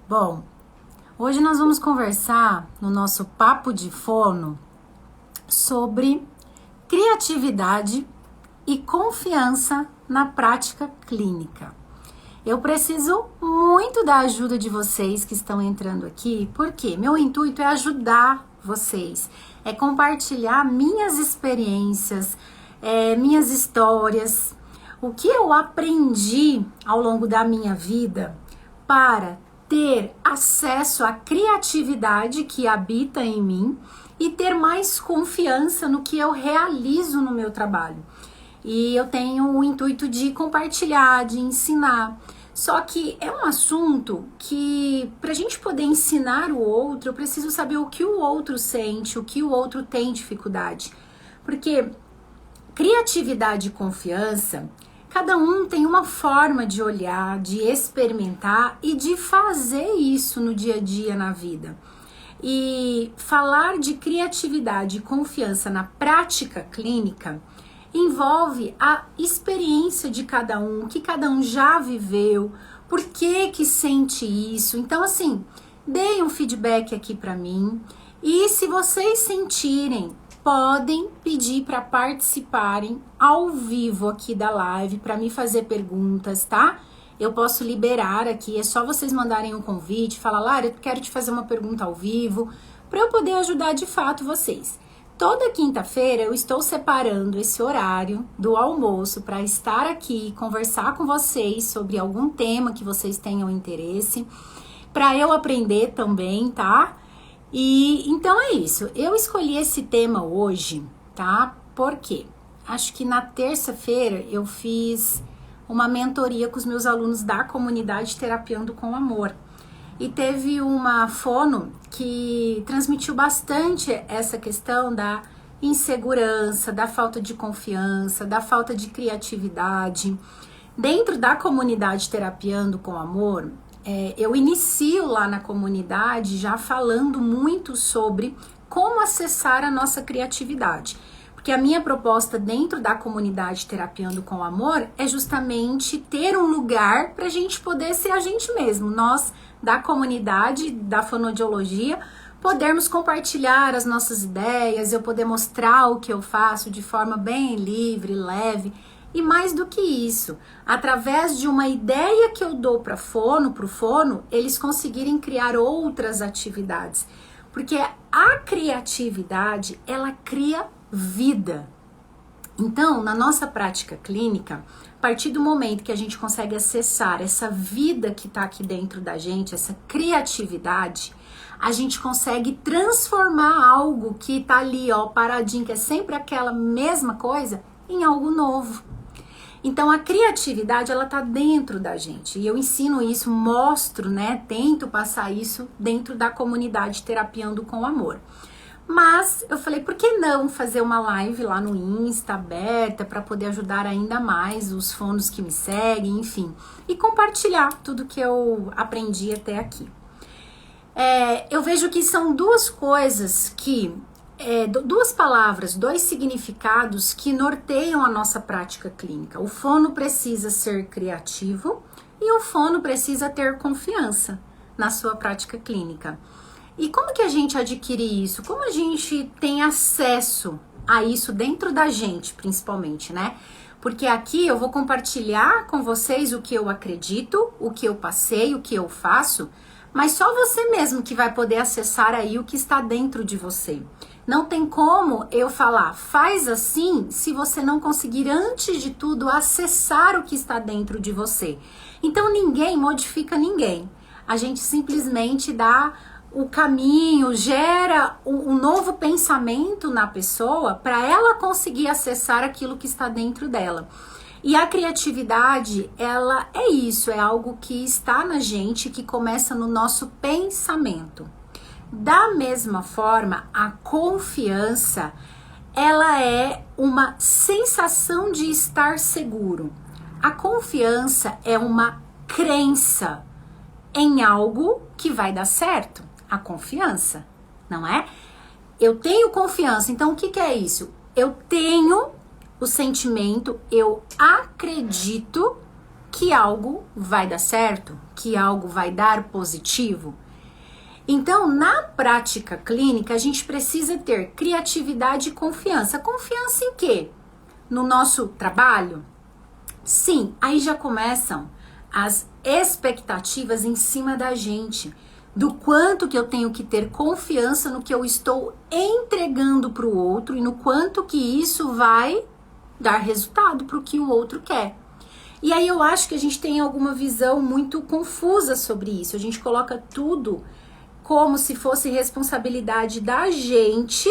Bom, hoje nós vamos conversar no nosso papo de fono sobre criatividade e confiança na prática clínica. Eu preciso muito da ajuda de vocês que estão entrando aqui, porque meu intuito é ajudar vocês, é compartilhar minhas experiências, minhas histórias, o que eu aprendi ao longo da minha vida para ter acesso à criatividade que habita em mim e ter mais confiança no que eu realizo no meu trabalho. E eu tenho o intuito de compartilhar, de ensinar. Só que é um assunto que, para a gente poder ensinar o outro, eu preciso saber o que o outro sente, o que o outro tem dificuldade. Porque criatividade e confiança, cada um tem uma forma de olhar, de experimentar e de fazer isso no dia a dia na vida. E falar de criatividade e confiança na prática clínica envolve a experiência de cada um, o que cada um já viveu, por que sente isso. Então, assim, deem um feedback aqui para mim. E se vocês sentirem, podem pedir para participarem ao vivo aqui da live, para me fazer perguntas, tá? Eu posso liberar aqui, é só vocês mandarem um convite, falar, Lara, eu quero te fazer uma pergunta ao vivo, para eu poder ajudar de fato vocês. Toda quinta-feira eu estou separando esse horário do almoço para estar aqui, conversar com vocês sobre algum tema que vocês tenham interesse, para eu aprender também, tá? E então é isso. Eu escolhi esse tema hoje, tá? Por quê? Acho que na terça-feira eu fiz uma mentoria com os meus alunos da comunidade Terapiando com Amor. E teve uma fono que transmitiu bastante essa questão da insegurança, da falta de confiança, da falta de criatividade. Dentro da comunidade Terapiando com Amor, eu inicio lá na comunidade já falando muito sobre como acessar a nossa criatividade. Porque a minha proposta dentro da comunidade Terapiando com Amor é justamente ter um lugar para a gente poder ser a gente mesmo. Nós, da comunidade, da fonoaudiologia, podermos compartilhar as nossas ideias, eu poder mostrar o que eu faço de forma bem livre, leve. E mais do que isso, através de uma ideia que eu dou para pro fono, eles conseguirem criar outras atividades. Porque a criatividade, ela cria vida. Então, na nossa prática clínica, a partir do momento que a gente consegue acessar essa vida que está aqui dentro da gente, essa criatividade, a gente consegue transformar algo que está ali, ó, paradinho, que é sempre aquela mesma coisa, em algo novo. Então, a criatividade, ela tá dentro da gente. E eu ensino isso, mostro, né? Tento passar isso dentro da comunidade Terapiando com Amor. Mas eu falei, por que não fazer uma live lá no Insta, aberta, para poder ajudar ainda mais os fonos que me seguem, enfim. E compartilhar tudo que eu aprendi até aqui. Eu vejo que são duas coisas que... duas palavras, dois significados que norteiam a nossa prática clínica. O fono precisa ser criativo e o fono precisa ter confiança na sua prática clínica. E como que a gente adquire isso? Como a gente tem acesso a isso dentro da gente, principalmente, né? Porque aqui eu vou compartilhar com vocês o que eu acredito, o que eu passei, o que eu faço, mas só você mesmo que vai poder acessar aí o que está dentro de você. Não tem como eu falar, faz assim, se você não conseguir, antes de tudo, acessar o que está dentro de você. Então, ninguém modifica ninguém. A gente simplesmente dá o caminho, gera um novo pensamento na pessoa para ela conseguir acessar aquilo que está dentro dela. E a criatividade, ela é isso, é algo que está na gente, que começa no nosso pensamento. Da mesma forma, a confiança, ela é uma sensação de estar seguro. A confiança é uma crença em algo que vai dar certo. A confiança, não é? Eu tenho confiança, então o que é isso? Eu tenho o sentimento, eu acredito que algo vai dar certo, que algo vai dar positivo. Então, na prática clínica, a gente precisa ter criatividade e confiança. Confiança em quê? No nosso trabalho? Sim, aí já começam as expectativas em cima da gente, do quanto que eu tenho que ter confiança no que eu estou entregando para o outro e no quanto que isso vai dar resultado para o que o outro quer. E aí eu acho que a gente tem alguma visão muito confusa sobre isso. A gente coloca tudo como se fosse responsabilidade da gente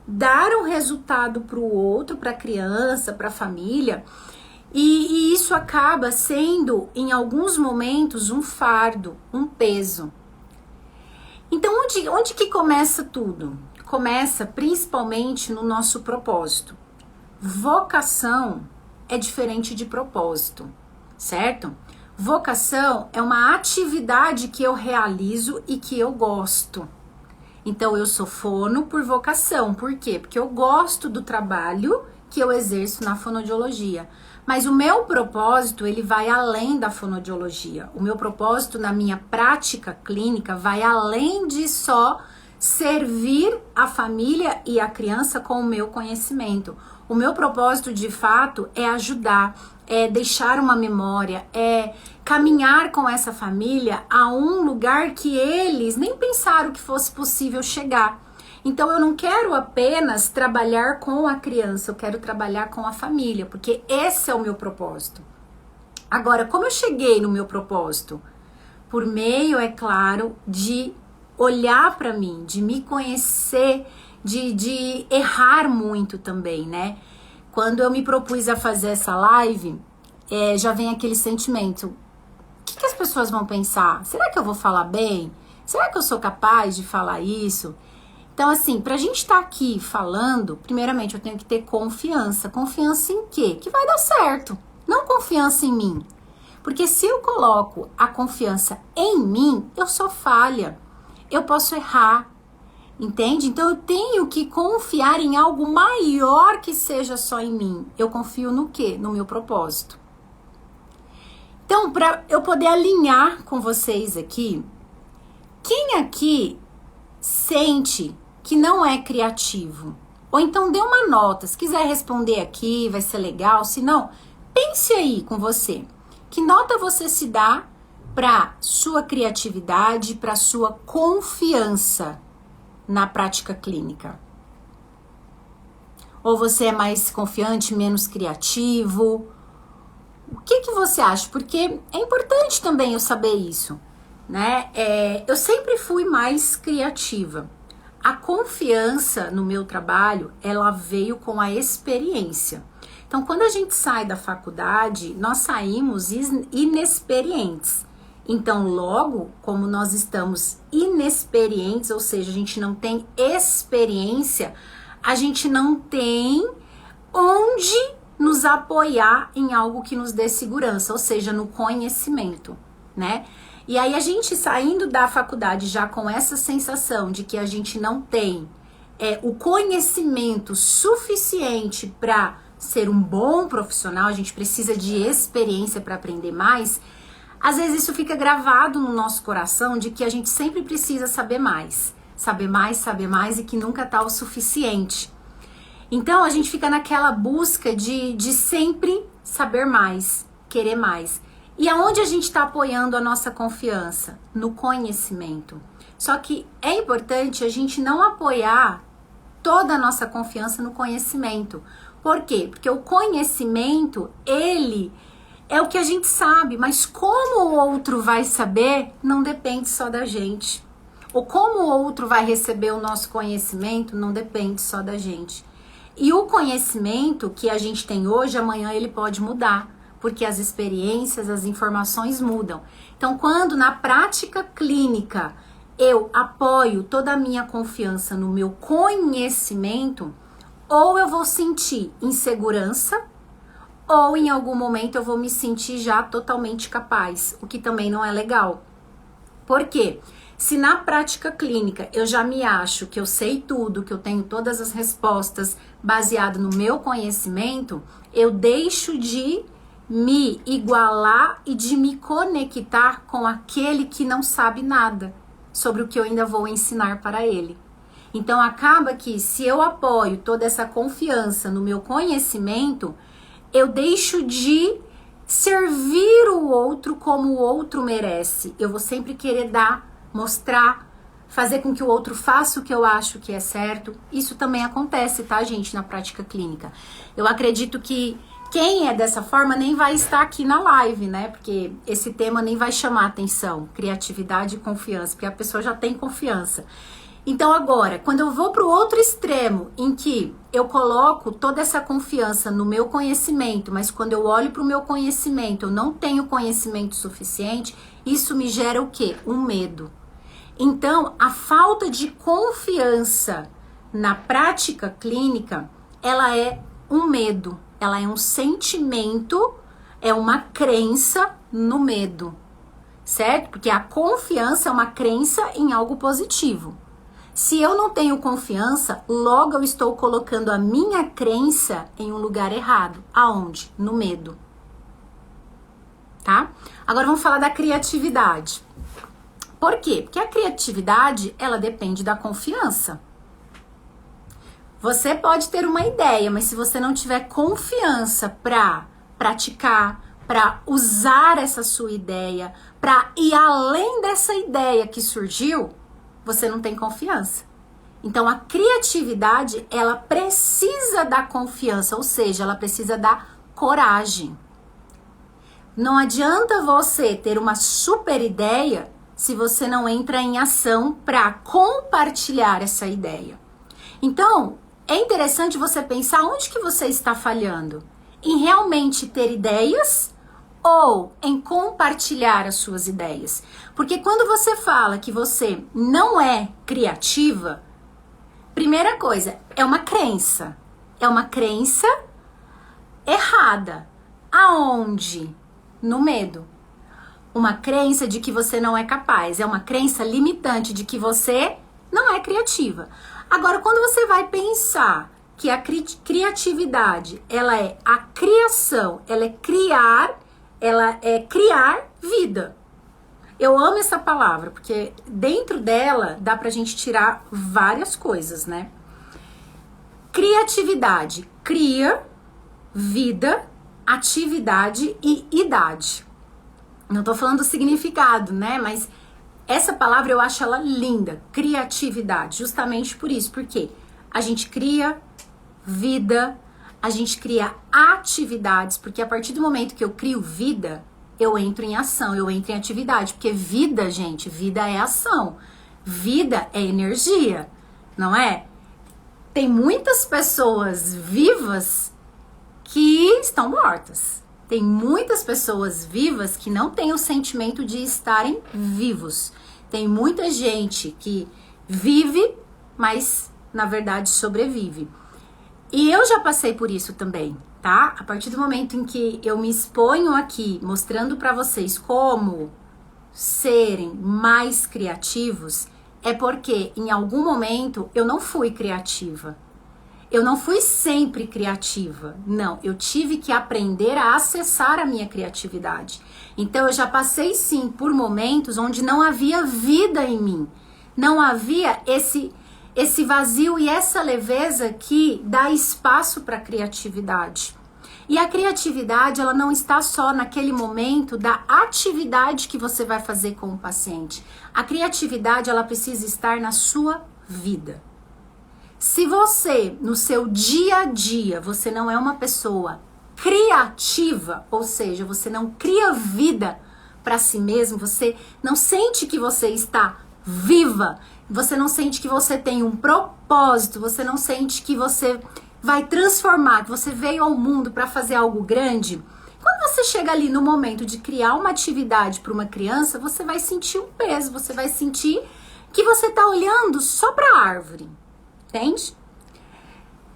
dar um resultado para o outro, para a criança, para a família. E isso acaba sendo, em alguns momentos, um fardo, um peso. Então, onde que começa tudo? Começa principalmente no nosso propósito. Vocação é diferente de propósito, certo? Vocação é uma atividade que eu realizo e que eu gosto. Então, eu sou fono por vocação. Por quê? Porque eu gosto do trabalho que eu exerço na fonoaudiologia. Mas o meu propósito, ele vai além da fonoaudiologia. O meu propósito na minha prática clínica vai além de só servir a família e a criança com o meu conhecimento. O meu propósito, de fato, é ajudar, é deixar uma memória, é caminhar com essa família a um lugar que eles nem pensaram que fosse possível chegar. Então, eu não quero apenas trabalhar com a criança, eu quero trabalhar com a família, porque esse é o meu propósito. Agora, como eu cheguei no meu propósito? Por meio, é claro, de olhar para mim, de me conhecer, de errar muito também, né? Quando eu me propus a fazer essa live, já vem aquele sentimento. O que as pessoas vão pensar? Será que eu vou falar bem? Será que eu sou capaz de falar isso? Então, assim, pra gente estar aqui falando, primeiramente eu tenho que ter confiança. Confiança em quê? Que vai dar certo. Não confiança em mim. Porque se eu coloco a confiança em mim, eu sou falha. Eu posso errar. Entende? Então, eu tenho que confiar em algo maior que seja só em mim. Eu confio no quê? No meu propósito. Então, para eu poder alinhar com vocês aqui, quem aqui sente que não é criativo? Ou então dê uma nota, se quiser responder aqui, vai ser legal, se não, pense aí com você. Que nota você se dá para sua criatividade, para sua confiança na prática clínica? Ou você é mais confiante, menos criativo? O que você acha? Porque é importante também eu saber isso, né? Eu sempre fui mais criativa. A confiança no meu trabalho, ela veio com a experiência. Então, quando a gente sai da faculdade, nós saímos inexperientes. Então, logo, como nós estamos inexperientes, ou seja, a gente não tem experiência, a gente não tem onde nos apoiar em algo que nos dê segurança, ou seja, no conhecimento, né? E aí a gente saindo da faculdade já com essa sensação de que a gente não tem o conhecimento suficiente para ser um bom profissional, a gente precisa de experiência para aprender mais, às vezes isso fica gravado no nosso coração de que a gente sempre precisa saber mais, saber mais, saber mais e que nunca tá o suficiente. Então a gente fica naquela busca de sempre saber mais, querer mais. E aonde a gente está apoiando a nossa confiança? No conhecimento. Só que é importante a gente não apoiar toda a nossa confiança no conhecimento. Por quê? Porque o conhecimento, ele é o que a gente sabe, mas como o outro vai saber, não depende só da gente. Ou como o outro vai receber o nosso conhecimento, não depende só da gente. E o conhecimento que a gente tem hoje, amanhã ele pode mudar. Porque as experiências, as informações mudam. Então, quando na prática clínica eu apoio toda a minha confiança no meu conhecimento, ou eu vou sentir insegurança, ou em algum momento eu vou me sentir já totalmente capaz, o que também não é legal. Por quê? Se na prática clínica eu já me acho que eu sei tudo, que eu tenho todas as respostas baseado no meu conhecimento, eu deixo de me igualar e de me conectar com aquele que não sabe nada sobre o que eu ainda vou ensinar para ele. Então acaba que se eu apoio toda essa confiança no meu conhecimento, eu deixo de servir o outro como o outro merece. Eu vou sempre querer dar, mostrar, fazer com que o outro faça o que eu acho que é certo. Isso também acontece, tá, gente, na prática clínica. Eu acredito que quem é dessa forma nem vai estar aqui na live, né? Porque esse tema nem vai chamar atenção, criatividade e confiança, porque a pessoa já tem confiança. Então agora, quando eu vou para o outro extremo, em que eu coloco toda essa confiança no meu conhecimento, mas quando eu olho para o meu conhecimento, eu não tenho conhecimento suficiente, isso me gera o quê? Um medo. Então, a falta de confiança na prática clínica, ela é um medo, ela é um sentimento, é uma crença no medo, certo? Porque a confiança é uma crença em algo positivo. Se eu não tenho confiança, logo eu estou colocando a minha crença em um lugar errado. Aonde? No medo. Tá? Agora vamos falar da criatividade. Por quê? Porque a criatividade, ela depende da confiança. Você pode ter uma ideia, mas se você não tiver confiança para praticar, para usar essa sua ideia, para ir além dessa ideia que surgiu, você não tem confiança. Então, a criatividade, ela precisa da confiança, ou seja, ela precisa da coragem. Não adianta você ter uma super ideia se você não entra em ação para compartilhar essa ideia. Então, é interessante você pensar onde que você está falhando. Em realmente ter ideias ou em compartilhar as suas ideias. Porque quando você fala que você não é criativa, primeira coisa, é uma crença. É uma crença errada. Aonde? No medo. Uma crença de que você não é capaz. É uma crença limitante de que você não é criativa. Agora, quando você vai pensar que a criatividade, ela é a criação, ela é criar vida. Eu amo essa palavra, porque dentro dela dá pra gente tirar várias coisas, né? Criatividade, cria, vida, atividade e idade. Não tô falando do significado, né? Mas essa palavra eu acho ela linda, criatividade, justamente por isso, porque a gente cria vida, a gente cria atividades, porque a partir do momento que eu crio vida, eu entro em ação, eu entro em atividade, porque vida, gente, vida é ação, vida é energia, não é? Tem muitas pessoas vivas que estão mortas. Tem muitas pessoas vivas que não têm o sentimento de estarem vivos. Tem muita gente que vive, mas na verdade sobrevive. E eu já passei por isso também, tá? A partir do momento em que eu me exponho aqui, mostrando pra vocês como serem mais criativos, é porque em algum momento eu não fui criativa. Eu não fui sempre criativa. Não, eu tive que aprender a acessar a minha criatividade. Então eu já passei sim por momentos onde não havia vida em mim. Não havia esse vazio e essa leveza que dá espaço para a criatividade. E a criatividade, ela não está só naquele momento da atividade que você vai fazer com o paciente. A criatividade, ela precisa estar na sua vida. Se você, no seu dia a dia, você não é uma pessoa criativa, ou seja, você não cria vida para si mesmo, você não sente que você está viva, você não sente que você tem um propósito, você não sente que você vai transformar, que você veio ao mundo para fazer algo grande. Quando você chega ali no momento de criar uma atividade para uma criança, você vai sentir um peso, você vai sentir que você está olhando só para a árvore, entende?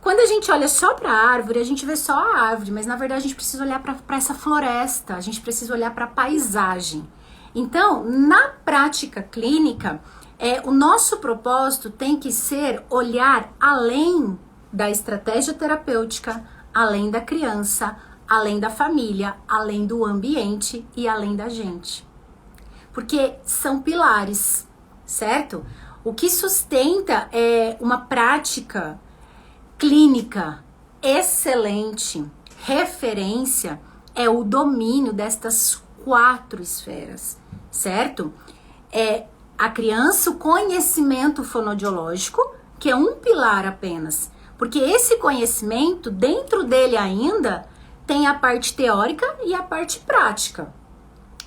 Quando a gente olha só para a árvore, a gente vê só a árvore, mas na verdade a gente precisa olhar para essa floresta, a gente precisa olhar para a paisagem. Então, na prática clínica, o nosso propósito tem que ser olhar além da estratégia terapêutica, além da criança, além da família, além do ambiente e além da gente. Porque são pilares, certo? O que sustenta é uma prática clínica excelente, referência, é o domínio destas 4 esferas, certo? É a criança, o conhecimento fonodiológico, que é um pilar apenas, porque esse conhecimento, dentro dele ainda, tem a parte teórica e a parte prática.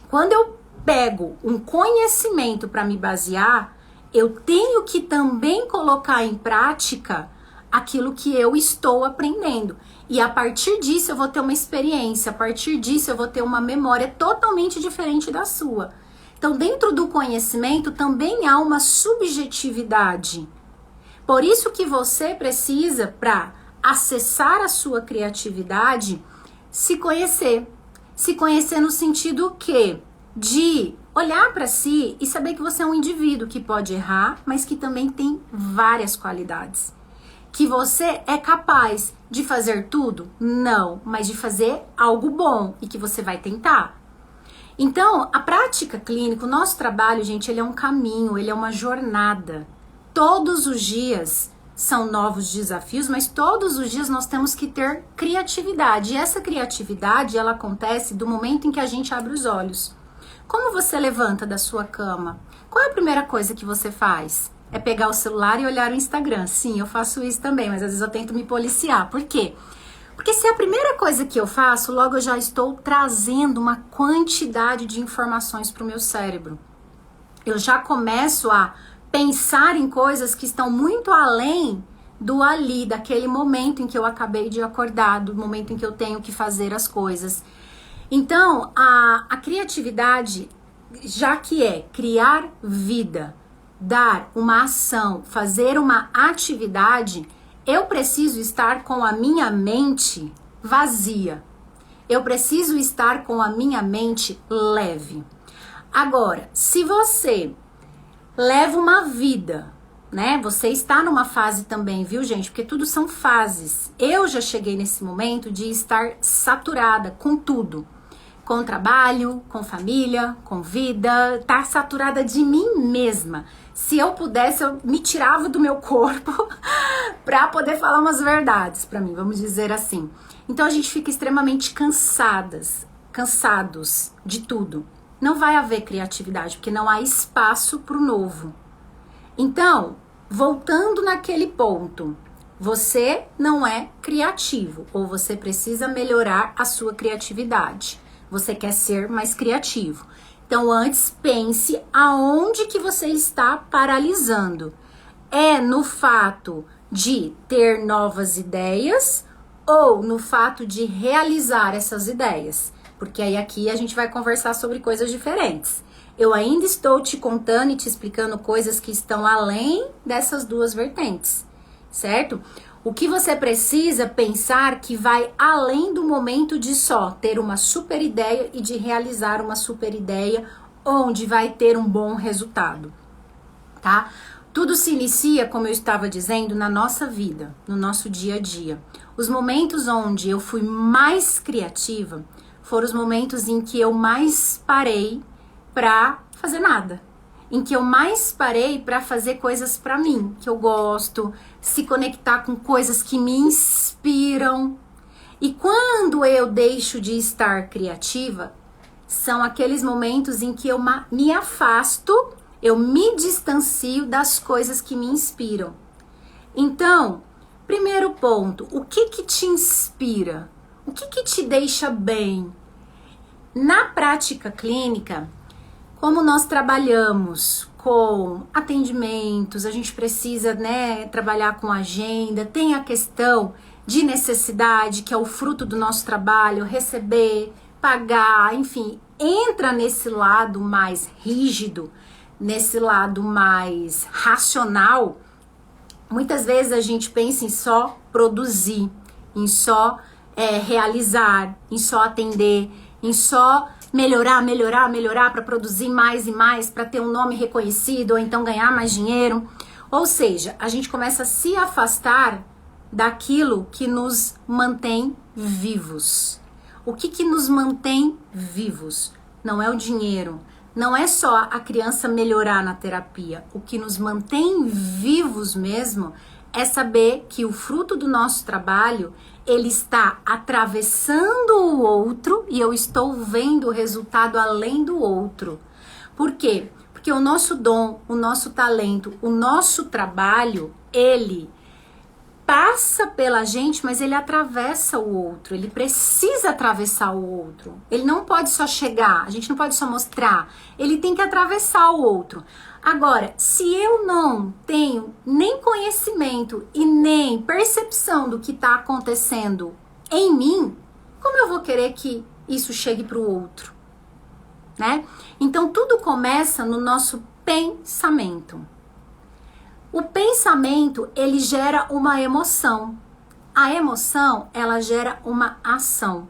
Quando eu pego um conhecimento para me basear, eu tenho que também colocar em prática aquilo que eu estou aprendendo. E a partir disso eu vou ter uma experiência, a partir disso eu vou ter uma memória totalmente diferente da sua. Então, dentro do conhecimento também há uma subjetividade. Por isso que você precisa, para acessar a sua criatividade, se conhecer. Se conhecer no sentido que de olhar para si e saber que você é um indivíduo que pode errar, mas que também tem várias qualidades. Que você é capaz de fazer tudo? Não, mas de fazer algo bom e que você vai tentar. Então, a prática clínica, o nosso trabalho, gente, ele é um caminho, ele é uma jornada. Todos os dias são novos desafios, mas todos os dias nós temos que ter criatividade. E essa criatividade, ela acontece do momento em que a gente abre os olhos. Como você levanta da sua cama? Qual é a primeira coisa que você faz? É pegar o celular e olhar o Instagram. Sim, eu faço isso também, mas às vezes eu tento me policiar. Por quê? Porque se é a primeira coisa que eu faço, logo eu já estou trazendo uma quantidade de informações para o meu cérebro. Eu já começo a pensar em coisas que estão muito além do ali, daquele momento em que eu acabei de acordar, do momento em que eu tenho que fazer as coisas. Então, a criatividade, já que é criar vida, dar uma ação, fazer uma atividade, eu preciso estar com a minha mente vazia. Eu preciso estar com a minha mente leve. Agora, se você leva uma vida, né? Você está numa fase também, viu, gente? Porque tudo são fases. Eu já cheguei nesse momento de estar saturada com tudo. Com trabalho, com família, com vida, tá saturada de mim mesma. Se eu pudesse, eu me tirava do meu corpo pra poder falar umas verdades pra mim, vamos dizer assim. Então a gente fica extremamente cansados de tudo. Não vai haver criatividade, porque não há espaço pro novo. Então, voltando naquele ponto, você não é criativo, ou você precisa melhorar a sua criatividade. Você quer ser mais criativo. Então, antes pense aonde que você está paralisando. É no fato de ter novas ideias ou no fato de realizar essas ideias? Porque aí aqui a gente vai conversar sobre coisas diferentes. Eu ainda estou te contando e te explicando coisas que estão além dessas duas vertentes, certo? O que você precisa pensar que vai além do momento de só ter uma super ideia e de realizar uma super ideia onde vai ter um bom resultado, tá? Tudo se inicia, como eu estava dizendo, na nossa vida, no nosso dia a dia. Os momentos onde eu fui mais criativa foram os momentos em que eu mais parei pra fazer nada. Em que eu mais parei para fazer coisas para mim, que eu gosto, se conectar com coisas que me inspiram. E quando eu deixo de estar criativa, são aqueles momentos em que eu me afasto, eu me distancio das coisas que me inspiram. Então, primeiro ponto, o que te inspira? O que te deixa bem? Na prática clínica, como nós trabalhamos com atendimentos, a gente precisa, né, trabalhar com agenda, tem a questão de necessidade, que é o fruto do nosso trabalho, receber, pagar, enfim, entra nesse lado mais rígido, nesse lado mais racional. Muitas vezes a gente pensa em só produzir, em só realizar, em só atender, em só melhorar para produzir mais e mais, para ter um nome reconhecido ou então ganhar mais dinheiro. Ou seja, a gente começa a se afastar daquilo que nos mantém vivos. O que nos mantém vivos? Não é o dinheiro, não é só a criança melhorar na terapia. O que nos mantém vivos mesmo é saber que o fruto do nosso trabalho, ele está atravessando o outro e eu estou vendo o resultado além do outro. Por quê? Porque o nosso dom, o nosso talento, o nosso trabalho, ele passa pela gente, mas ele atravessa o outro, ele precisa atravessar o outro. Ele não pode só chegar, a gente não pode só mostrar, ele tem que atravessar o outro. Agora, se eu não tenho nem conhecimento e nem percepção do que está acontecendo em mim, como eu vou querer que isso chegue para o outro? Né? Então, tudo começa no nosso pensamento. O pensamento, ele gera uma emoção. A emoção, ela gera uma ação.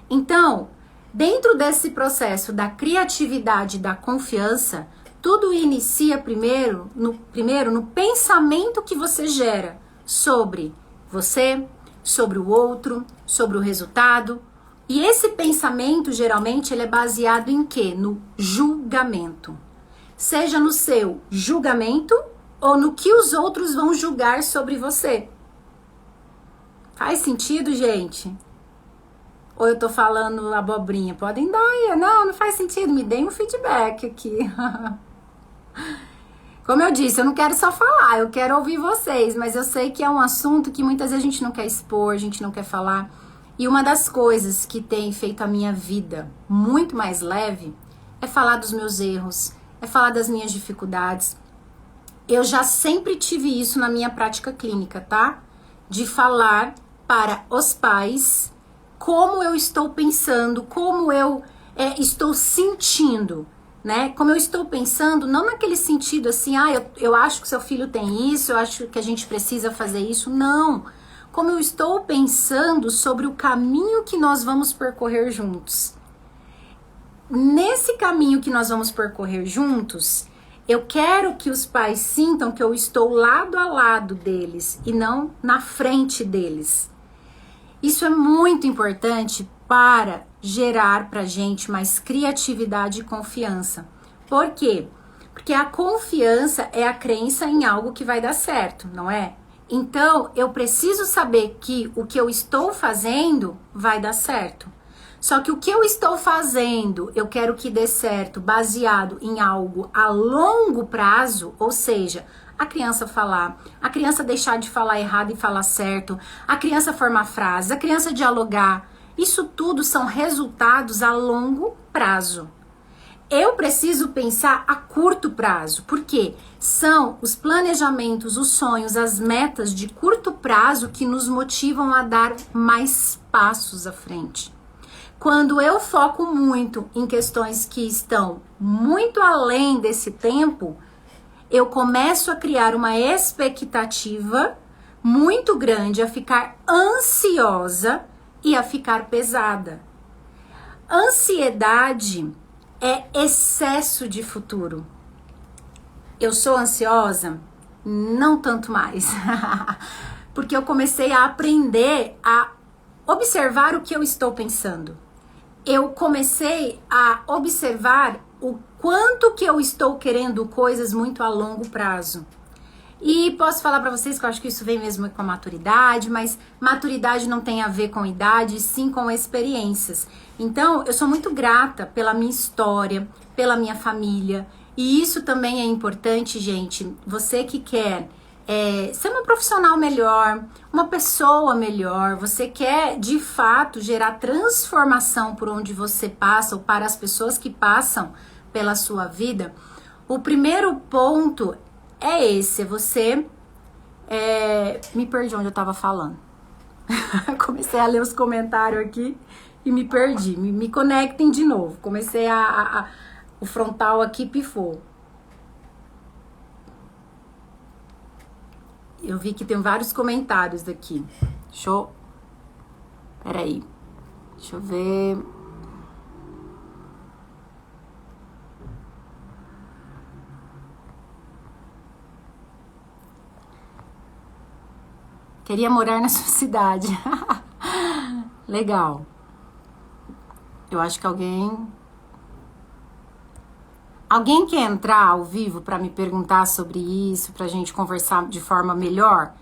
Então, dentro desse processo da criatividade e da confiança, tudo inicia primeiro no pensamento que você gera sobre você, sobre o outro, sobre o resultado. E esse pensamento, geralmente, ele é baseado em quê? No julgamento. Seja no seu julgamento ou no que os outros vão julgar sobre você. Faz sentido, gente? Ou eu tô falando abobrinha? Podem dar, não faz sentido, me deem um feedback aqui. Como eu disse, eu não quero só falar, eu quero ouvir vocês, mas eu sei que é um assunto que muitas vezes a gente não quer expor, a gente não quer falar. E uma das coisas que tem feito a minha vida muito mais leve é falar dos meus erros, é falar das minhas dificuldades. Eu já sempre tive isso na minha prática clínica, tá? De falar para os pais como eu estou pensando, como eu estou sentindo, né? Como eu estou pensando, não naquele sentido assim, eu acho que seu filho tem isso, eu acho que a gente precisa fazer isso. Não. Como eu estou pensando sobre o caminho que nós vamos percorrer juntos. Nesse caminho que nós vamos percorrer juntos, eu quero que os pais sintam que eu estou lado a lado deles e não na frente deles. Isso é muito importante para gerar pra gente mais criatividade e confiança. Por quê? Porque a confiança é a crença em algo que vai dar certo, não é? Então, eu preciso saber que o que eu estou fazendo vai dar certo. Só que o que eu estou fazendo, eu quero que dê certo baseado em algo a longo prazo, ou seja, a criança falar, a criança deixar de falar errado e falar certo, a criança formar frases, a criança dialogar. Isso tudo são resultados a longo prazo. Eu preciso pensar a curto prazo, porque são os planejamentos, os sonhos, as metas de curto prazo que nos motivam a dar mais passos à frente. Quando eu foco muito em questões que estão muito além desse tempo, eu começo a criar uma expectativa muito grande, a ficar ansiosa e a ficar pesada. Ansiedade é excesso de futuro. Eu sou ansiosa? Não tanto mais. Porque eu comecei a aprender a observar o que eu estou pensando. Eu comecei a observar o quanto que eu estou querendo coisas muito a longo prazo. E posso falar pra vocês que eu acho que isso vem mesmo com a maturidade, mas maturidade não tem a ver com idade, sim com experiências. Então, eu sou muito grata pela minha história, pela minha família. E isso também é importante, gente. Você que quer ser uma profissional melhor, uma pessoa melhor, você quer de fato gerar transformação por onde você passa ou para as pessoas que passam pela sua vida, o primeiro ponto é esse, você... me perdi onde eu tava falando. Comecei a ler os comentários aqui e me perdi. Me conectem de novo. Comecei o frontal aqui pifou. Eu vi que tem vários comentários aqui. Peraí. Deixa eu ver. Queria morar na sua cidade. Legal. Eu acho que alguém quer entrar ao vivo para me perguntar sobre isso, pra gente conversar de forma melhor?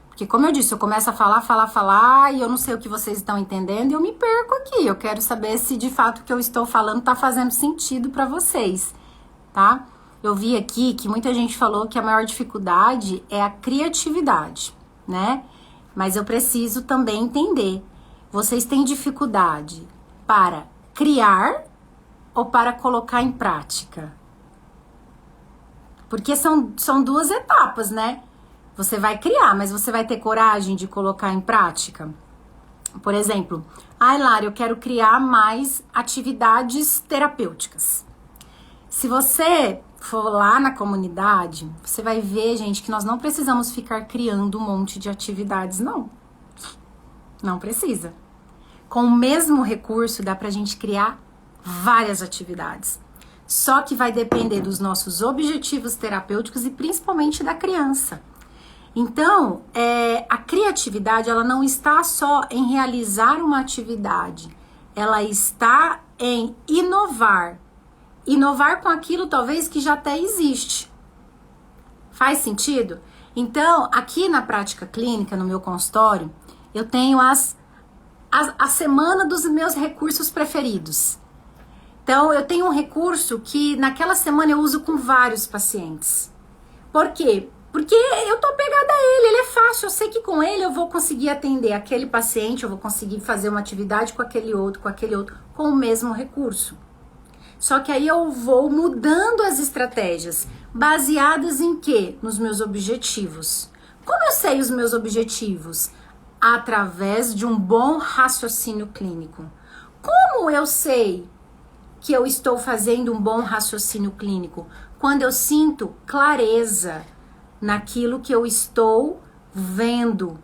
Porque, como eu disse, eu começo a falar, e eu não sei o que vocês estão entendendo e eu me perco aqui. Eu quero saber se, de fato, o que eu estou falando tá fazendo sentido para vocês, tá? Eu vi aqui que muita gente falou que a maior dificuldade é a criatividade, né? Mas eu preciso também entender. Vocês têm dificuldade para criar ou para colocar em prática? Porque são duas etapas, né? Você vai criar, mas você vai ter coragem de colocar em prática? Por exemplo, Lara, eu quero criar mais atividades terapêuticas. Se você for lá na comunidade, você vai ver, gente, que nós não precisamos ficar criando um monte de atividades, não. Não precisa. Com o mesmo recurso, dá pra gente criar várias atividades. Só que vai depender dos nossos objetivos terapêuticos e principalmente da criança. Então, a criatividade, ela não está só em realizar uma atividade, ela está em inovar. Inovar com aquilo talvez que já até existe. Faz sentido? Então, aqui na prática clínica, no meu consultório, eu tenho a semana dos meus recursos preferidos. Então, eu tenho um recurso que naquela semana eu uso com vários pacientes. Por quê? Porque eu tô apegada a ele é fácil, eu sei que com ele eu vou conseguir atender aquele paciente, eu vou conseguir fazer uma atividade com aquele outro, com o mesmo recurso. Só que aí eu vou mudando as estratégias, baseadas em quê? Nos meus objetivos. Como eu sei os meus objetivos? Através de um bom raciocínio clínico. Como eu sei que eu estou fazendo um bom raciocínio clínico? Quando eu sinto clareza naquilo que eu estou vendo.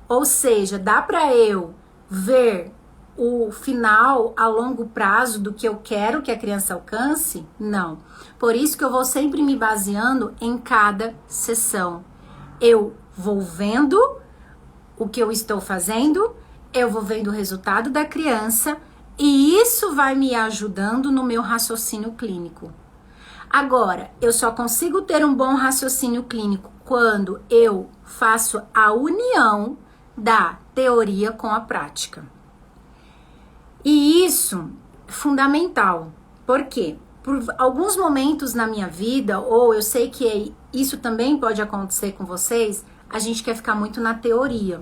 Ou seja, dá para eu ver o final a longo prazo do que eu quero que a criança alcance? Não. Por isso que eu vou sempre me baseando em cada sessão. Eu vou vendo o que eu estou fazendo, eu vou vendo o resultado da criança e isso vai me ajudando no meu raciocínio clínico. Agora, eu só consigo ter um bom raciocínio clínico quando eu faço a união da teoria com a prática. E isso é fundamental. Por quê? Por alguns momentos na minha vida, ou eu sei que isso também pode acontecer com vocês, a gente quer ficar muito na teoria.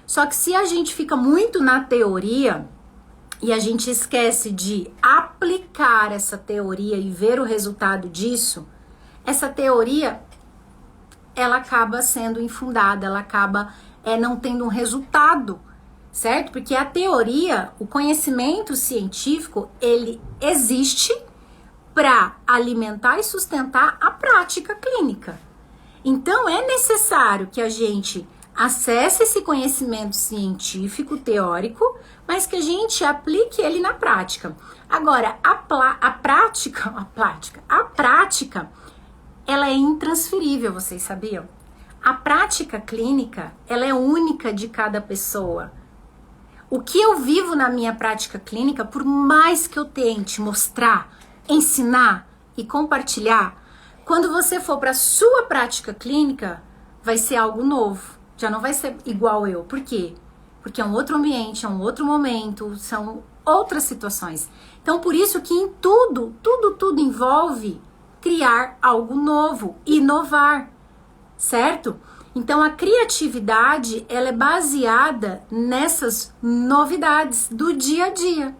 Só que se a gente fica muito na teoria e a gente esquece de aplicar essa teoria e ver o resultado disso, essa teoria, ela acaba sendo infundada, ela acaba não tendo um resultado, certo? Porque a teoria, o conhecimento científico, ele existe para alimentar e sustentar a prática clínica. Então, é necessário que a gente acesse esse conhecimento científico, teórico, mas que a gente aplique ele na prática. Agora, a prática, ela é intransferível, vocês sabiam? A prática clínica, ela é única de cada pessoa. O que eu vivo na minha prática clínica, por mais que eu tente mostrar, ensinar e compartilhar, quando você for para a sua prática clínica, vai ser algo novo. Já não vai ser igual eu. Por quê? Porque é um outro ambiente, é um outro momento, são outras situações. Então, por isso que em tudo envolve criar algo novo, inovar, certo? Então, a criatividade, ela é baseada nessas novidades do dia a dia.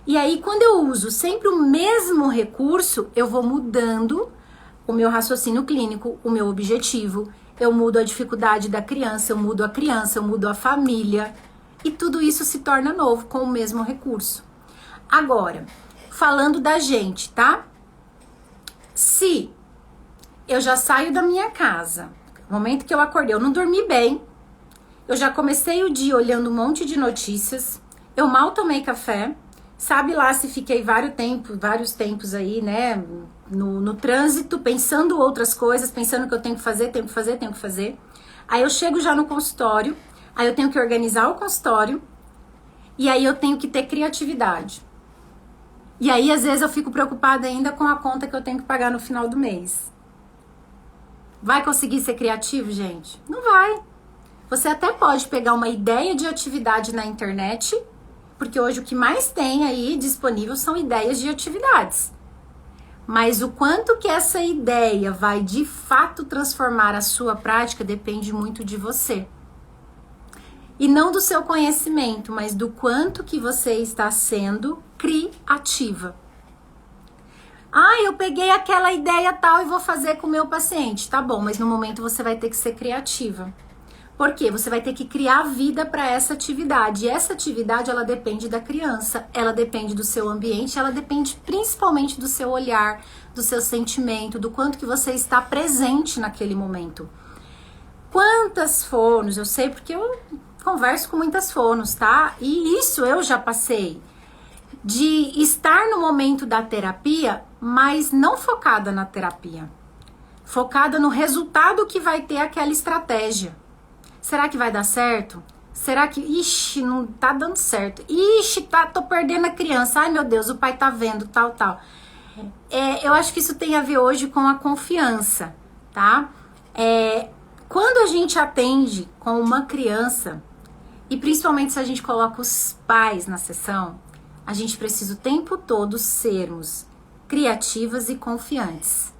E aí, quando eu uso sempre o mesmo recurso, eu vou mudando o meu raciocínio clínico, o meu objetivo. Eu mudo a dificuldade da criança, eu mudo a criança, eu mudo a família. E tudo isso se torna novo com o mesmo recurso. Agora, falando da gente, tá? Se eu já saio da minha casa, no momento que eu acordei, eu não dormi bem, eu já comecei o dia olhando um monte de notícias, eu mal tomei café, sabe lá se fiquei vários tempos aí, né, no trânsito, pensando outras coisas, pensando que eu tenho que fazer. Aí eu chego já no consultório, aí eu tenho que organizar o consultório, e aí eu tenho que ter criatividade. E aí, às vezes, eu fico preocupada ainda com a conta que eu tenho que pagar no final do mês. Vai conseguir ser criativo, gente? Não vai. Você até pode pegar uma ideia de atividade na internet, porque hoje o que mais tem aí disponível são ideias de atividades. Mas o quanto que essa ideia vai de fato transformar a sua prática depende muito de você. E não do seu conhecimento, mas do quanto que você está sendo criativa. Ah, eu peguei aquela ideia tal e vou fazer com o meu paciente. Tá bom, mas no momento você vai ter que ser criativa. Por quê? Você vai ter que criar vida para essa atividade. E essa atividade, ela depende da criança, ela depende do seu ambiente, ela depende principalmente do seu olhar, do seu sentimento, do quanto que você está presente naquele momento. Quantas fonos, eu sei porque eu converso com muitas fonos, tá? E isso eu já passei. De estar no momento da terapia, mas não focada na terapia. Focada no resultado que vai ter aquela estratégia. Será que vai dar certo? Será que... Ixi, não tá dando certo. Ixi, tô perdendo a criança. Ai, meu Deus, o pai tá vendo, tal. Eu acho que isso tem a ver hoje com a confiança, tá? Quando a gente atende com uma criança, e principalmente se a gente coloca os pais na sessão, a gente precisa o tempo todo sermos criativas e confiantes.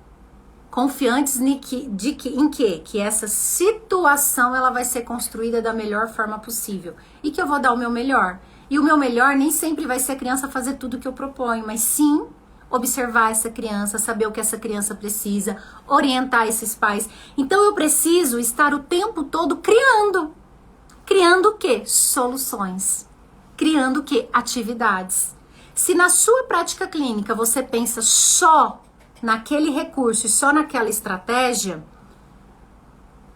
Confiantes em quê? Que essa situação ela vai ser construída da melhor forma possível. E que eu vou dar o meu melhor. E o meu melhor nem sempre vai ser a criança fazer tudo que eu proponho, mas sim observar essa criança, saber o que essa criança precisa, orientar esses pais. Então eu preciso estar o tempo todo criando. Criando o quê? Soluções. Criando o quê? Atividades. Se na sua prática clínica você pensa só naquele recurso e só naquela estratégia,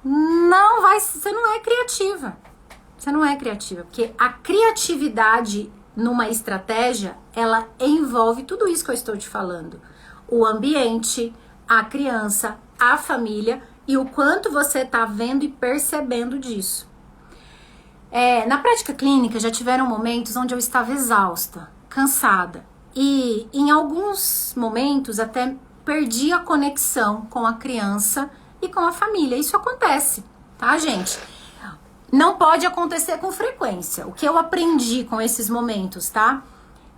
você não é criativa. Você não é criativa, porque a criatividade numa estratégia, ela envolve tudo isso que eu estou te falando. O ambiente, a criança, a família e o quanto você está vendo e percebendo disso. Na prática clínica já tiveram momentos onde eu estava exausta, cansada e em alguns momentos até perdi a conexão com a criança e com a família. Isso acontece, tá, gente? Não pode acontecer com frequência. O que eu aprendi com esses momentos, tá?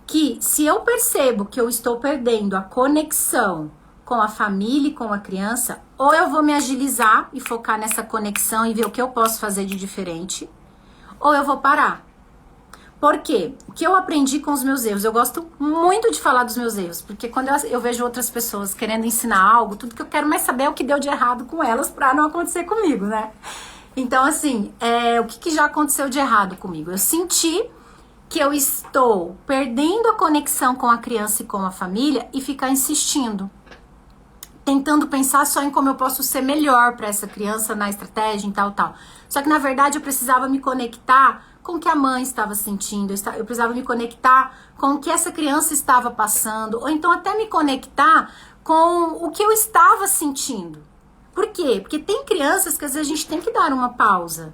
Que se eu percebo que eu estou perdendo a conexão com a família e com a criança, ou eu vou me agilizar e focar nessa conexão e ver o que eu posso fazer de diferente, ou eu vou parar. Por quê? O que eu aprendi com os meus erros? Eu gosto muito de falar dos meus erros, porque quando eu vejo outras pessoas querendo ensinar algo, tudo que eu quero mais saber é o que deu de errado com elas pra não acontecer comigo, né? Então, assim, o que já aconteceu de errado comigo? Eu senti que eu estou perdendo a conexão com a criança e com a família e ficar insistindo. Tentando pensar só em como eu posso ser melhor para essa criança na estratégia e tal. Só que, na verdade, eu precisava me conectar com o que a mãe estava sentindo, eu precisava me conectar com o que essa criança estava passando, ou então até me conectar com o que eu estava sentindo. Por quê? Porque tem crianças que às vezes a gente tem que dar uma pausa.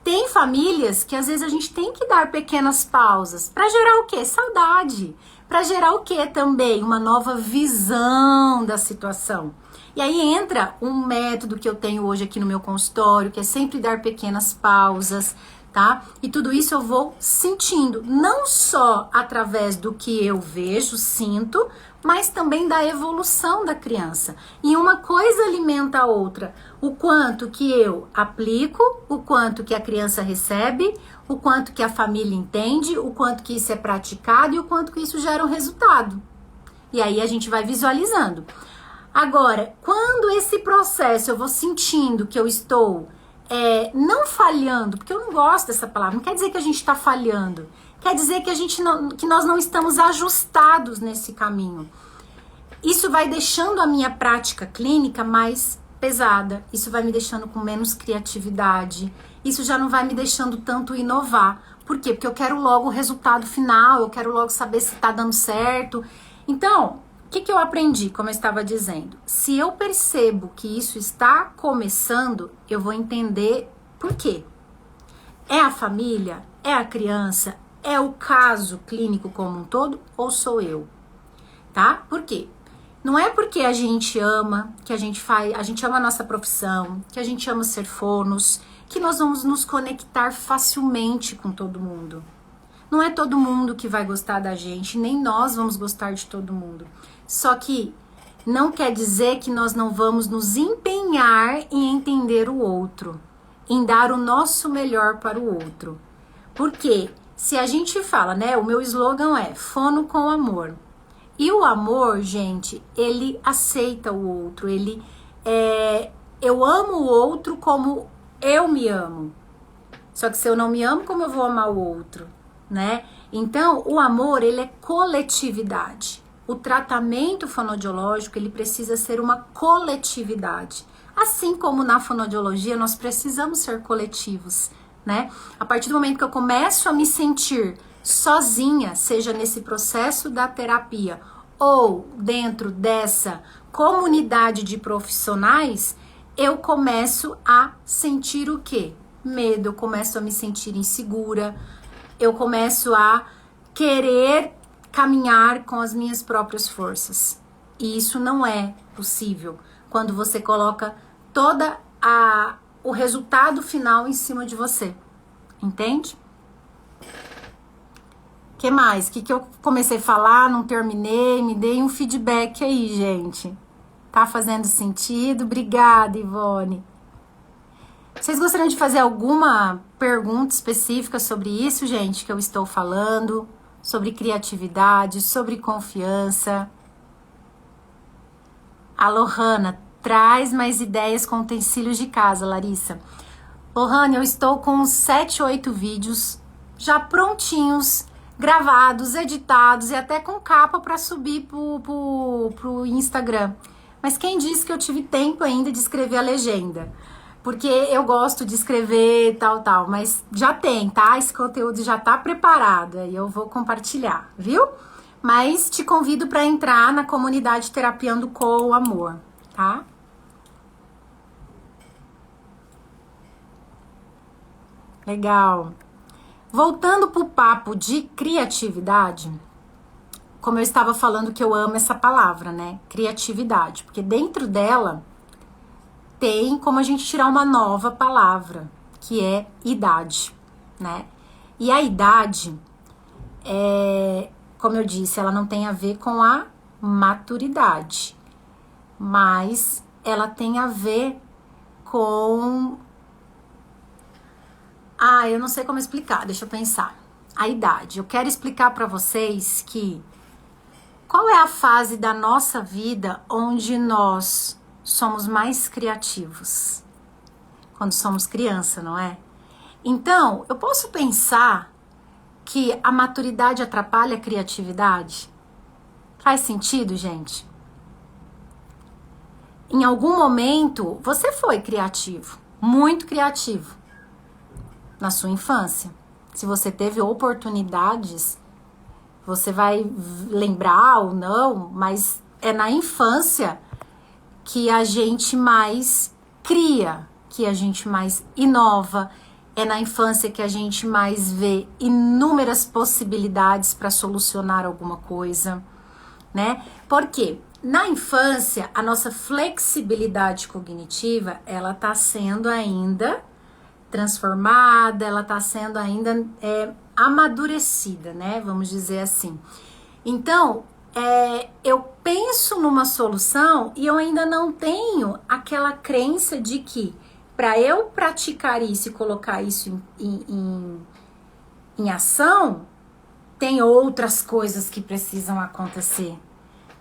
Tem famílias que às vezes a gente tem que dar pequenas pausas para gerar o quê? Saudade. Para gerar o quê também? Uma nova visão da situação. E aí entra um método que eu tenho hoje aqui no meu consultório, que é sempre dar pequenas pausas, tá? E tudo isso eu vou sentindo, não só através do que eu vejo, sinto, mas também da evolução da criança. E uma coisa alimenta a outra. O quanto que eu aplico, o quanto que a criança recebe, o quanto que a família entende, o quanto que isso é praticado e o quanto que isso gera um resultado. E aí a gente vai visualizando. Agora, quando esse processo eu vou sentindo que eu estou não falhando, porque eu não gosto dessa palavra, não quer dizer que a gente está falhando, quer dizer que nós não estamos ajustados nesse caminho. Isso vai deixando a minha prática clínica mais pesada, isso vai me deixando com menos criatividade, isso já não vai me deixando tanto inovar. Por quê? Porque eu quero logo o resultado final, eu quero logo saber se está dando certo. Então, o que eu aprendi, como eu estava dizendo? Se eu percebo que isso está começando, eu vou entender por quê. É a família? É a criança? É o caso clínico como um todo? Ou sou eu? tá? Por quê? Não é porque a gente ama, que a gente ama a nossa profissão, que a gente ama ser fonos, que nós vamos nos conectar facilmente com todo mundo. Não é todo mundo que vai gostar da gente, nem nós vamos gostar de todo mundo. Só que não quer dizer que nós não vamos nos empenhar em entender o outro, em dar o nosso melhor para o outro. Porque se a gente fala, né, o meu slogan é fono com amor. E o amor, gente, ele aceita o outro, eu amo o outro como eu me amo. Só que se eu não me amo, como eu vou amar o outro, né? Então, o amor, ele é coletividade. O tratamento fonoaudiológico, ele precisa ser uma coletividade. Assim como na fonoaudiologia, nós precisamos ser coletivos, né? A partir do momento que eu começo a me sentir sozinha, seja nesse processo da terapia ou dentro dessa comunidade de profissionais, eu começo a sentir o quê? Medo, eu começo a me sentir insegura, eu começo a querer caminhar com as minhas próprias forças. E isso não é possível quando você coloca o resultado final em cima de você. Entende? Que mais? O que eu comecei a falar, não terminei, me dei um feedback aí, gente. Tá fazendo sentido? Obrigada, Ivone. Vocês gostariam de fazer alguma pergunta específica sobre isso, gente, que eu estou falando? Sobre criatividade, sobre confiança? A Lohana, traz mais ideias com utensílios de casa, Larissa. Lohana, eu estou com uns 7, 8 vídeos já prontinhos, gravados, editados e até com capa para subir pro Instagram. Mas quem disse que eu tive tempo ainda de escrever a legenda? Porque eu gosto de escrever tal, mas já tem, tá? Esse conteúdo já tá preparado e eu vou compartilhar, viu? Mas te convido para entrar na comunidade Terapiando com o Amor, tá? Legal. Voltando pro papo de criatividade, como eu estava falando que eu amo essa palavra, né? Criatividade, porque dentro dela tem como a gente tirar uma nova palavra, que é idade, né? E a idade, como eu disse, ela não tem a ver com a maturidade, mas ela tem a ver com... eu não sei como explicar, deixa eu pensar. A idade, eu quero explicar para vocês que qual é a fase da nossa vida onde nós somos mais criativos? Quando somos criança, não é? Então, eu posso pensar que a maturidade atrapalha a criatividade? Faz sentido, gente? Em algum momento, você foi criativo, muito criativo, na sua infância. Se você teve oportunidades, você vai lembrar ou não, mas é na infância que a gente mais cria, que a gente mais inova, é na infância que a gente mais vê inúmeras possibilidades para solucionar alguma coisa, né? Por quê? Na infância, a nossa flexibilidade cognitiva, ela tá sendo ainda transformada, ela tá sendo ainda amadurecida, né? Vamos dizer assim. Então, eu penso numa solução e eu ainda não tenho aquela crença de que para eu praticar isso e colocar isso em ação, tem outras coisas que precisam acontecer,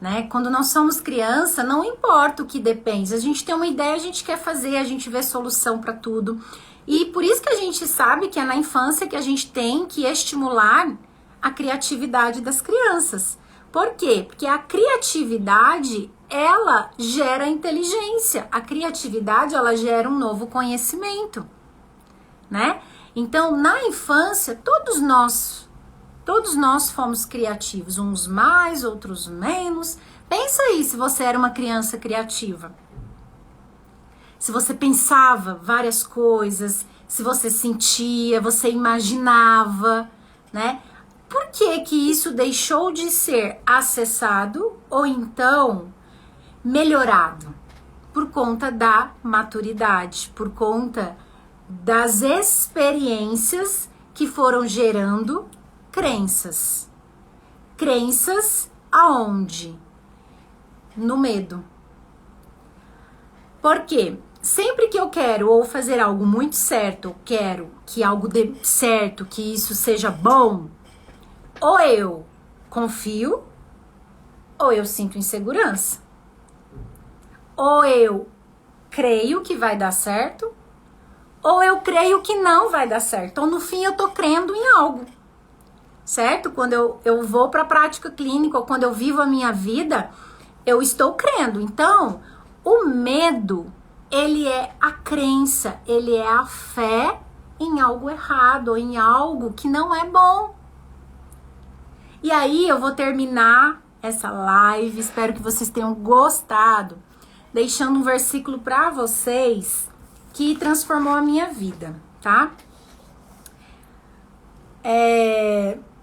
né? Quando nós somos criança, não importa o que depende, a gente tem uma ideia, a gente quer fazer, a gente vê solução para tudo. E por isso que a gente sabe que é na infância que a gente tem que estimular a criatividade das crianças. Por quê? Porque a criatividade, ela gera inteligência. A criatividade, ela gera um novo conhecimento, né? Então, na infância, todos nós fomos criativos, uns mais, outros menos. Pensa aí se você era uma criança criativa. Se você pensava várias coisas, se você sentia, você imaginava, né? Por que que isso deixou de ser acessado ou então melhorado? Por conta da maturidade, por conta das experiências que foram gerando crenças. Crenças aonde? No medo. Por quê? Sempre que eu quero ou fazer algo muito certo, ou quero que algo dê certo, que isso seja bom, ou eu confio, ou eu sinto insegurança. Ou eu creio que vai dar certo, ou eu creio que não vai dar certo. Então, no fim, eu tô crendo em algo, certo? Quando eu vou para a prática clínica, ou quando eu vivo a minha vida, eu estou crendo. Então, o medo, ele é a crença, ele é a fé em algo errado, ou em algo que não é bom. E aí, eu vou terminar essa live, espero que vocês tenham gostado, deixando um versículo para vocês que transformou a minha vida, tá?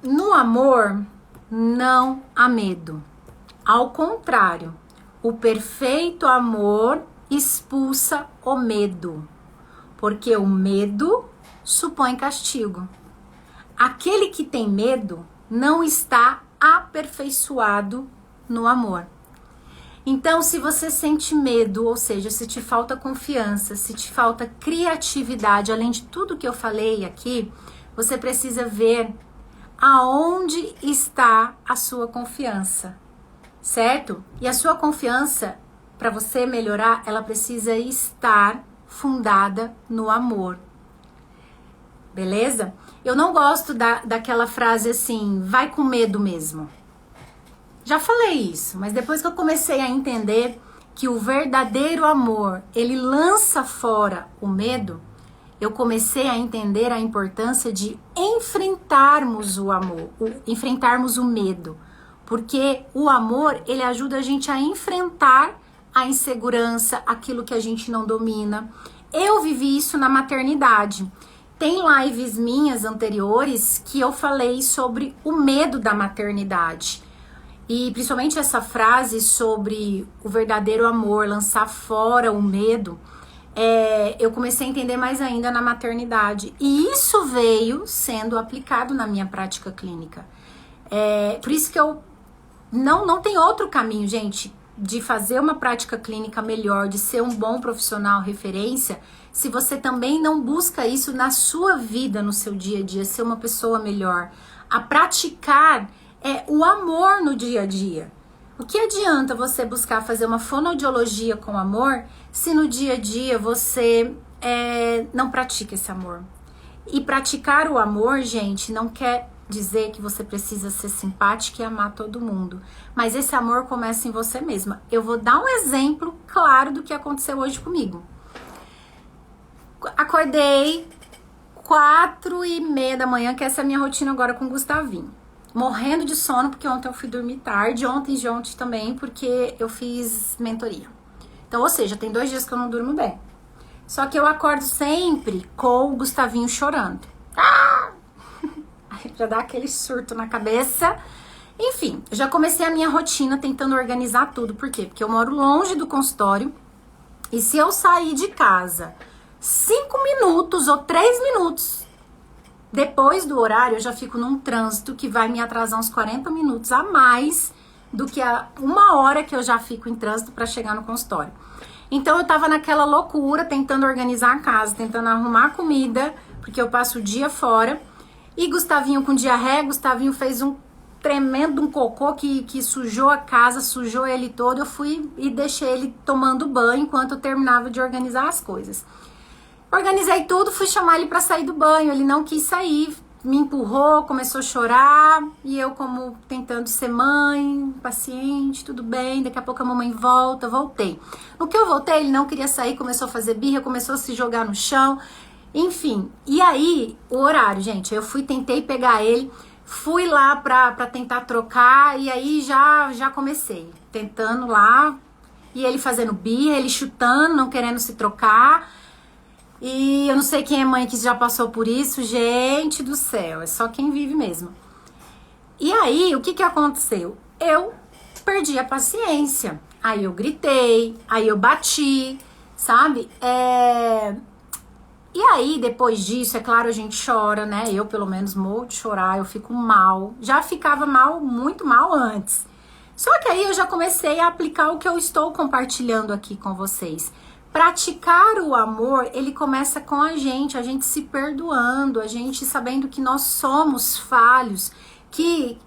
No amor, não há medo. Ao contrário, o perfeito amor expulsa o medo, porque o medo supõe castigo. Aquele que tem medo não está aperfeiçoado no amor. Então, se você sente medo, ou seja, se te falta confiança, se te falta criatividade, além de tudo que eu falei aqui, você precisa ver aonde está a sua confiança, certo? E a sua confiança, para você melhorar, ela precisa estar fundada no amor. Beleza? Eu não gosto daquela frase assim, vai com medo mesmo. Já falei isso, mas depois que eu comecei a entender que o verdadeiro amor, ele lança fora o medo, eu comecei a entender a importância de enfrentarmos o amor, enfrentarmos o medo. Porque o amor, ele ajuda a gente a enfrentar a insegurança, aquilo que a gente não domina. Eu vivi isso na maternidade. Tem lives minhas anteriores que eu falei sobre o medo da maternidade. E principalmente essa frase sobre o verdadeiro amor, lançar fora o medo, eu comecei a entender mais ainda na maternidade. E isso veio sendo aplicado na minha prática clínica. Por isso que eu não tem outro caminho, gente, de fazer uma prática clínica melhor, de ser um bom profissional referência, se você também não busca isso na sua vida, no seu dia a dia, ser uma pessoa melhor. A praticar o amor no dia a dia. O que adianta você buscar fazer uma fonoaudiologia com amor se no dia a dia você não pratica esse amor? E praticar o amor, gente, não quer dizer que você precisa ser simpática e amar todo mundo. Mas esse amor começa em você mesma. Eu vou dar um exemplo claro do que aconteceu hoje comigo. Acordei 4:30 da manhã, que essa é a minha rotina agora com o Gustavinho. Morrendo de sono, porque ontem eu fui dormir tarde, ontem também, porque eu fiz mentoria. Então, ou seja, tem 2 dias que eu não durmo bem. Só que eu acordo sempre com o Gustavinho chorando. Ah! Aí já dá aquele surto na cabeça. Enfim, eu já comecei a minha rotina tentando organizar tudo. Por quê? Porque eu moro longe do consultório. E se eu sair de casa 5 minutos ou 3 minutos depois do horário, eu já fico num trânsito que vai me atrasar uns 40 minutos a mais do que a 1 hora que eu já fico em trânsito para chegar no consultório. Então eu tava naquela loucura, tentando organizar a casa, tentando arrumar comida, porque eu passo o dia fora. E Gustavinho com diarreia, Gustavinho fez um tremendo cocô que sujou a casa, sujou ele todo. Eu fui e deixei ele tomando banho enquanto eu terminava de organizar as coisas. Organizei tudo, fui chamar ele pra sair do banho, ele não quis sair, me empurrou, começou a chorar, e eu como tentando ser mãe, paciente, tudo bem, daqui a pouco a mamãe volta, voltei. No que eu voltei, ele não queria sair, começou a fazer birra, começou a se jogar no chão, enfim. E aí, o horário, gente, eu tentei pegar ele, fui lá pra tentar trocar, e aí já comecei, tentando lá, e ele fazendo birra, ele chutando, não querendo se trocar. E eu não sei quem é mãe que já passou por isso, gente do céu, é só quem vive mesmo. E aí, o que que aconteceu? Eu perdi a paciência. Aí eu gritei, aí eu bati, sabe? E aí, depois disso, é claro, a gente chora, né? Eu, pelo menos, morro de chorar, eu fico mal. Já ficava mal, muito mal antes. Só que aí eu já comecei a aplicar o que eu estou compartilhando aqui com vocês. Praticar o amor, ele começa com a gente se perdoando, a gente sabendo que nós somos falhos, que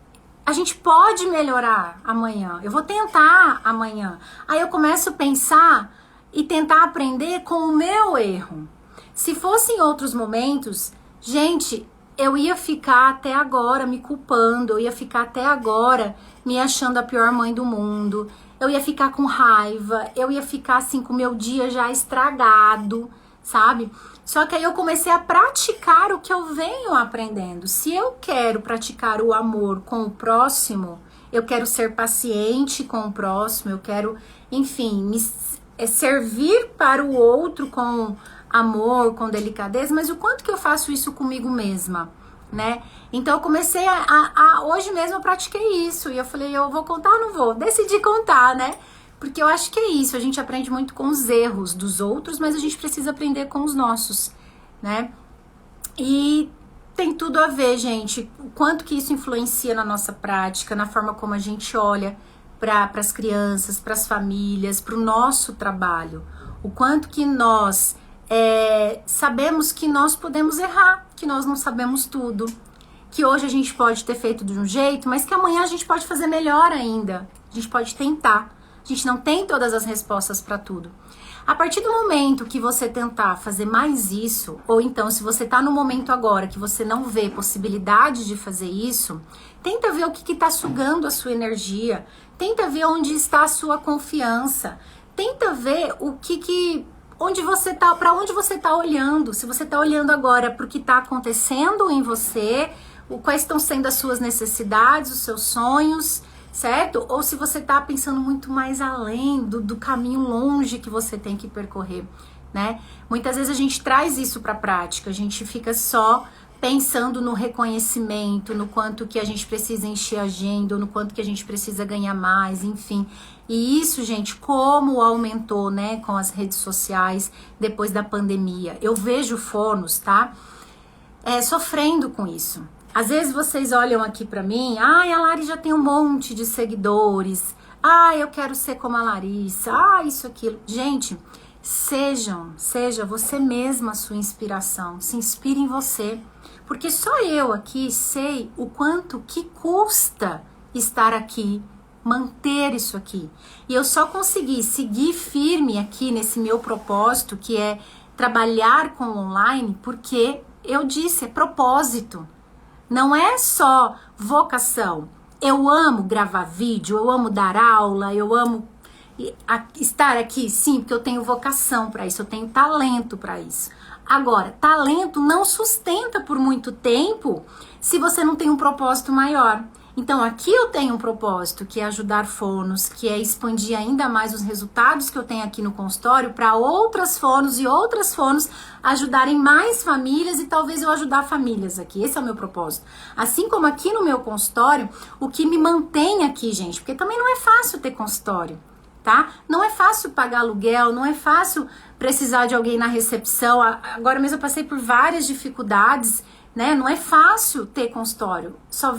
a gente pode melhorar amanhã. Eu vou tentar amanhã. Aí eu começo a pensar e tentar aprender com o meu erro. Se fosse em outros momentos, gente, eu ia ficar até agora me culpando, eu ia ficar até agora me achando a pior mãe do mundo, eu ia ficar com raiva, eu ia ficar assim com o meu dia já estragado, sabe? Só que aí eu comecei a praticar o que eu venho aprendendo. Se eu quero praticar o amor com o próximo, eu quero ser paciente com o próximo, eu quero, enfim, servir para o outro com amor, com delicadeza, mas o quanto que eu faço isso comigo mesma, né? Então eu comecei hoje mesmo eu pratiquei isso, e eu falei, eu vou contar ou não vou? Decidi contar, né? Porque eu acho que é isso, a gente aprende muito com os erros dos outros, mas a gente precisa aprender com os nossos, né? E tem tudo a ver, gente, o quanto que isso influencia na nossa prática, na forma como a gente olha para as crianças, para as famílias, para o nosso trabalho, o quanto que nós sabemos que nós podemos errar, que nós não sabemos tudo, que hoje a gente pode ter feito de um jeito, mas que amanhã a gente pode fazer melhor ainda, a gente pode tentar, a gente não tem todas as respostas para tudo. A partir do momento que você tentar fazer mais isso, ou então se você tá no momento agora que você não vê possibilidade de fazer isso, tenta ver o que está sugando a sua energia, tenta ver onde está a sua confiança, tenta ver onde você tá, para onde você tá olhando. Se você tá olhando agora para o que está acontecendo em você, quais estão sendo as suas necessidades, os seus sonhos, certo? Ou se você tá pensando muito mais além do caminho longe que você tem que percorrer, né? Muitas vezes a gente traz isso para a prática, a gente fica só pensando no reconhecimento, no quanto que a gente precisa encher a agenda, no quanto que a gente precisa ganhar mais, enfim. E isso, gente, como aumentou, né, com as redes sociais depois da pandemia. Eu vejo fonos, tá? Sofrendo com isso. Às vezes vocês olham aqui pra mim, a Lari já tem um monte de seguidores, eu quero ser como a Larissa, isso, aquilo. Gente, seja você mesma a sua inspiração, se inspire em você, porque só eu aqui sei o quanto que custa estar aqui, manter isso aqui. E eu só consegui seguir firme aqui nesse meu propósito, que é trabalhar com online, porque eu disse, é propósito. Não é só vocação. Eu amo gravar vídeo, eu amo dar aula, eu amo estar aqui, sim, porque eu tenho vocação para isso, eu tenho talento para isso. Agora, talento não sustenta por muito tempo se você não tem um propósito maior. Então, aqui eu tenho um propósito, que é ajudar fonos, que é expandir ainda mais os resultados que eu tenho aqui no consultório para outras fonos e outras fonos ajudarem mais famílias e talvez eu ajudar famílias aqui. Esse é o meu propósito. Assim como aqui no meu consultório, o que me mantém aqui, gente, porque também não é fácil ter consultório, tá? Não é fácil pagar aluguel, não é fácil precisar de alguém na recepção. Agora mesmo eu passei por várias dificuldades, né? Não é fácil ter consultório.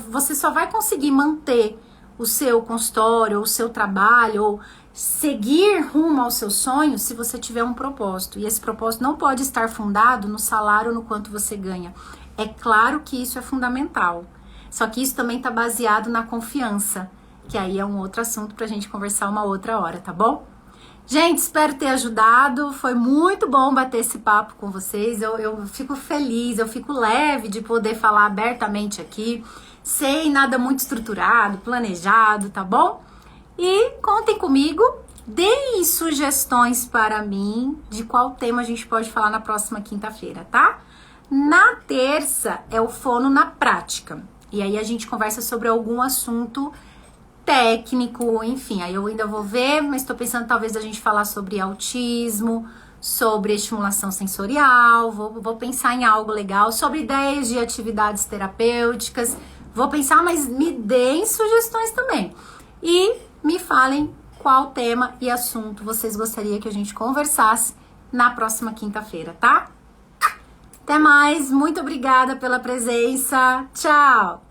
Você só vai conseguir manter o seu consultório, o seu trabalho, ou seguir rumo aos seus sonhos se você tiver um propósito. E esse propósito não pode estar fundado no salário ou no quanto você ganha. É claro que isso é fundamental. Só que isso também está baseado na confiança, que aí é um outro assunto pra gente conversar uma outra hora, tá bom? Gente, espero ter ajudado, foi muito bom bater esse papo com vocês, eu fico feliz, eu fico leve de poder falar abertamente aqui, sem nada muito estruturado, planejado, tá bom? E contem comigo, deem sugestões para mim de qual tema a gente pode falar na próxima quinta-feira, tá? Na terça é o Fono na Prática, e aí a gente conversa sobre algum assunto técnico, enfim, aí eu ainda vou ver, mas tô pensando talvez a gente falar sobre autismo, sobre estimulação sensorial, vou pensar em algo legal, sobre ideias de atividades terapêuticas, Vou pensar, mas me deem sugestões também. E me falem qual tema e assunto vocês gostariam que a gente conversasse na próxima quinta-feira, tá? Até mais, muito obrigada pela presença. Tchau!